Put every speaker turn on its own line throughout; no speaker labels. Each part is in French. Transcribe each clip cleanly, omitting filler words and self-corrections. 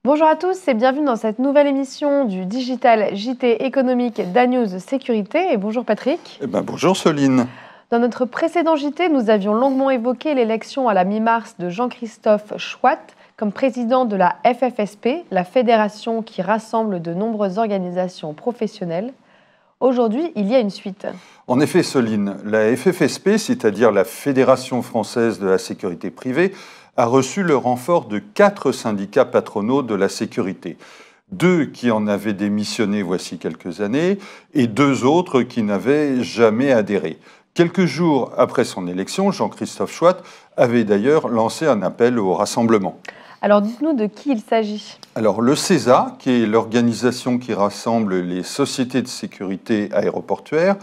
Bonjour à tous et bienvenue dans cette nouvelle émission du Digital JT économique d'Anews Sécurité. Et bonjour Patrick.
Bonjour Soline.
Dans notre précédent JT, nous avions longuement évoqué l'élection à la mi-mars de Jean-Christophe Chouat comme président de la FFSP, la fédération qui rassemble de nombreuses organisations professionnelles. Aujourd'hui, il y a une suite.
En effet, Soline, la FFSP, c'est-à-dire la Fédération française de la sécurité privée, a reçu le renfort de 4 syndicats patronaux de la sécurité. 2 qui en avaient démissionné voici quelques années et 2 autres qui n'avaient jamais adhéré. Quelques jours après son élection, Jean-Christophe Chouat avait d'ailleurs lancé un appel au rassemblement.
Alors dites-nous de qui il s'agit.
Alors le CESA, qui est l'organisation qui rassemble les sociétés de sécurité aéroportuaire,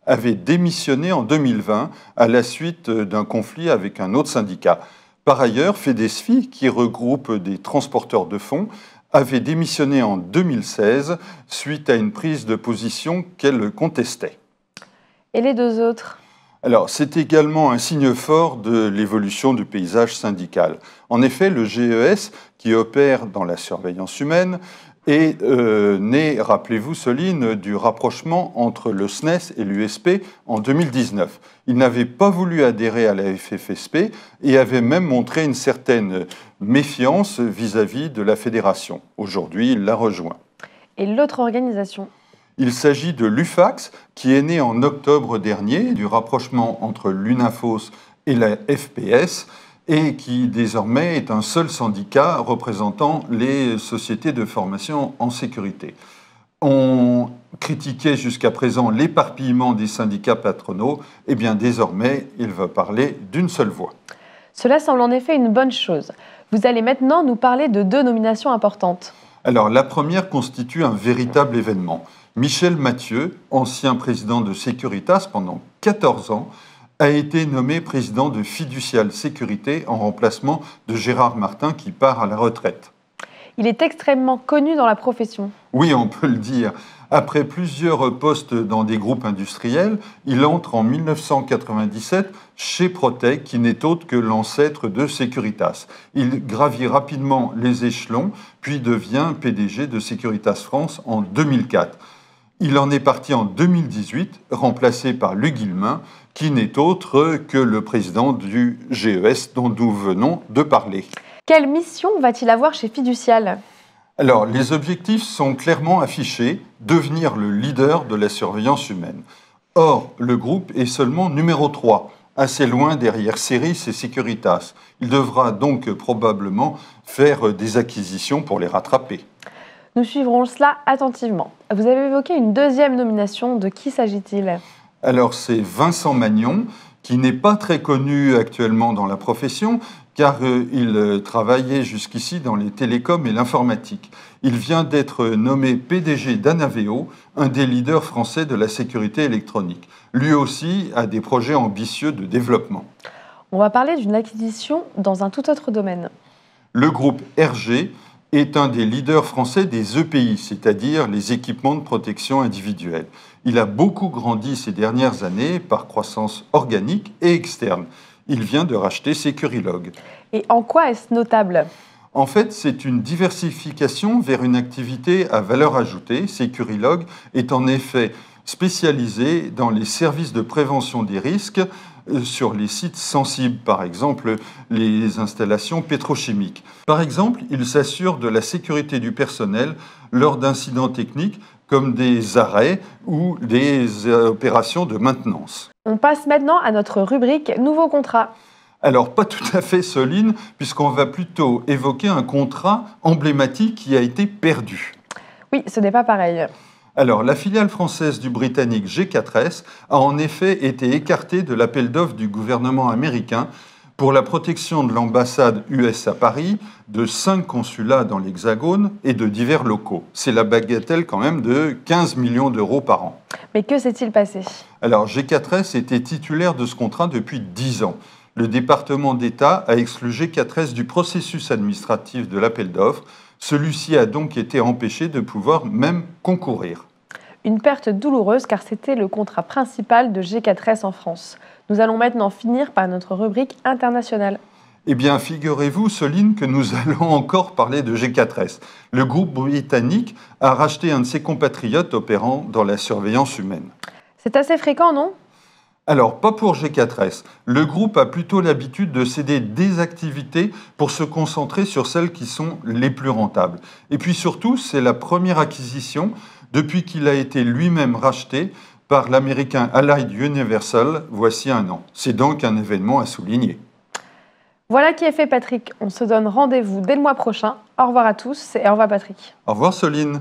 avait démissionné en 2020 à la suite d'un conflit avec un autre syndicat. Par ailleurs, FEDESFI, qui regroupe des transporteurs de fonds, avait démissionné en 2016 suite à une prise de position qu'elle contestait.
Et les 2 autres ?
Alors, c'est également un signe fort de l'évolution du paysage syndical. En effet, le GES, qui opère dans la surveillance humaine, est né, rappelez-vous, Soline, du rapprochement entre le SNES et l'USP en 2019. Il n'avait pas voulu adhérer à la FFSP et avait même montré une certaine méfiance vis-à-vis de la fédération. Aujourd'hui, il la rejoint.
Et l'autre organisation ?
Il s'agit de l'UFAX, qui est né en octobre dernier du rapprochement entre l'UNAFOS et la FPS, et qui désormais est un seul syndicat représentant les sociétés de formation en sécurité. On critiquait jusqu'à présent l'éparpillement des syndicats patronaux, et bien désormais, il va parler d'une seule voix.
Cela semble en effet une bonne chose. Vous allez maintenant nous parler de 2 nominations importantes.
Alors, la première constitue un véritable événement. Michel Mathieu, ancien président de Securitas pendant 14 ans, a été nommé président de Fiducial Sécurité en remplacement de Gérard Martin qui part à la retraite.
Il est extrêmement connu dans la profession.
Oui, on peut le dire. Après plusieurs postes dans des groupes industriels, il entre en 1997 chez Protec, qui n'est autre que l'ancêtre de Securitas. Il gravit rapidement les échelons, puis devient PDG de Securitas France en 2004. Il en est parti en 2018, remplacé par Luc Guillemin, qui n'est autre que le président du GES dont nous venons de parler.
Quelle mission va-t-il avoir chez Fiducial ?
Alors, les objectifs sont clairement affichés, devenir le leader de la surveillance humaine. Or, le groupe est seulement numéro 3, assez loin derrière Ceris et Securitas. Il devra donc probablement faire des acquisitions pour les rattraper.
Nous suivrons cela attentivement. Vous avez évoqué une 2e nomination. De qui s'agit-il ?
Alors, c'est Vincent Magnon, qui n'est pas très connu actuellement dans la profession, car il travaillait jusqu'ici dans les télécoms et l'informatique. Il vient d'être nommé PDG d'Anaveo, un des leaders français de la sécurité électronique. Lui aussi a des projets ambitieux de développement.
On va parler d'une acquisition dans un tout autre domaine.
Le groupe RG est un des leaders français des EPI, c'est-à-dire les équipements de protection individuelle. Il a beaucoup grandi ces dernières années par croissance organique et externe. Il vient de racheter Securilog.
Et en quoi est-ce notable ?
En fait, c'est une diversification vers une activité à valeur ajoutée. Securilog est en effet spécialisé dans les services de prévention des risques sur les sites sensibles, par exemple les installations pétrochimiques. Par exemple, il s'assure de la sécurité du personnel lors d'incidents techniques comme des arrêts ou des opérations de maintenance.
On passe maintenant à notre rubrique « Nouveau contrat ».
Alors, pas tout à fait, Soline, puisqu'on va plutôt évoquer un contrat emblématique qui a été perdu.
Oui, ce n'est pas pareil.
Alors, la filiale française du britannique G4S a en effet été écartée de l'appel d'offres du gouvernement américain pour la protection de l'ambassade US à Paris, de 5 consulats dans l'Hexagone et de divers locaux. C'est la bagatelle quand même de 15 millions d'euros par an.
Mais que s'est-il passé ?
Alors, G4S était titulaire de ce contrat depuis 10 ans. Le département d'État a exclu G4S du processus administratif de l'appel d'offres. Celui-ci a donc été empêché de pouvoir même concourir.
Une perte douloureuse car c'était le contrat principal de G4S en France. Nous allons maintenant finir par notre rubrique internationale.
Eh bien, figurez-vous, Soline, que nous allons encore parler de G4S. Le groupe britannique a racheté un de ses compatriotes opérant dans la surveillance humaine.
C'est assez fréquent, non?
Alors, pas pour G4S. Le groupe a plutôt l'habitude de céder des activités pour se concentrer sur celles qui sont les plus rentables. Et puis surtout, c'est la première acquisition depuis qu'il a été lui-même racheté par l'américain Allied Universal voici un an. C'est donc un événement à souligner.
Voilà qui est fait, Patrick. On se donne rendez-vous dès le mois prochain. Au revoir à tous et au revoir, Patrick.
Au revoir, Soline.